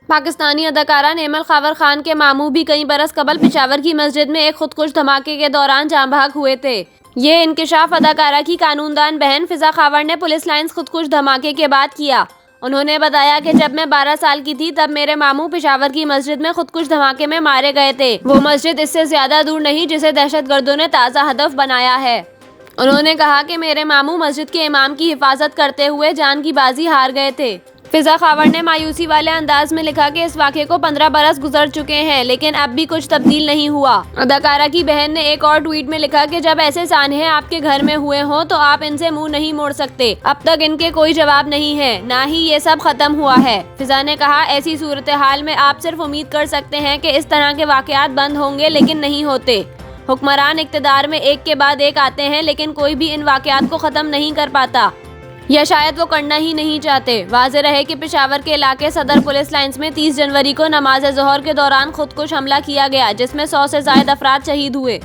पाकिस्तानी अदाकारा नेमल खवर खान के मामू भी कई बरस कबल पेशावर की मस्जिद में एक खुदकुश धमाके के दौरान जाँ बहक हुए थे। ये इंकिशाफ अदाकारा की कानूनदान बहन फिजा खवर ने पुलिस लाइन्स खुदकुश धमाके के बाद किया। उन्होंने बताया कि जब मैं 12 साल की थी तब मेरे मामू पेशावर की मस्जिद में खुदकुश धमाके में मारे गए थे। वो मस्जिद इससे ज्यादा दूर नहीं जिसे दहशतगर्दों ने ताज़ा हदफ बनाया है। उन्होंने कहा कि मेरे मामू मस्जिद के इमाम की हिफाजत करते हुए जान की बाजी हार गए थे। फिजा खवर ने मायूसी वाले अंदाज में लिखा कि इस वाक़े को 15 बरस गुजर चुके हैं लेकिन अब भी कुछ तब्दील नहीं हुआ। अदाकारा की बहन ने एक और ट्वीट में लिखा कि जब ऐसे सानहे आपके घर में हुए हों तो आप इनसे मुंह नहीं मोड़ सकते। अब तक इनके कोई जवाब नहीं है, ना ही ये सब खत्म हुआ है। फिजा ने कहा, ऐसी सूरत हाल में आप सिर्फ उम्मीद कर सकते हैं कि इस तरह के वाक़यात बंद होंगे लेकिन नहीं होते। हुक्मरान इक़्तिदार में एक के बाद एक आते हैं लेकिन कोई भी इन वाक़यात को ख़त्म नहीं कर पाता, या शायद वो करना ही नहीं चाहते। वाज़ेह रहे कि पेशावर के इलाके सदर पुलिस लाइन्स में 30 जनवरी को नमाज ज़ोहर के दौरान खुदकुश हमला किया गया जिसमें 100 से ज़ायद अफराद शहीद हुए।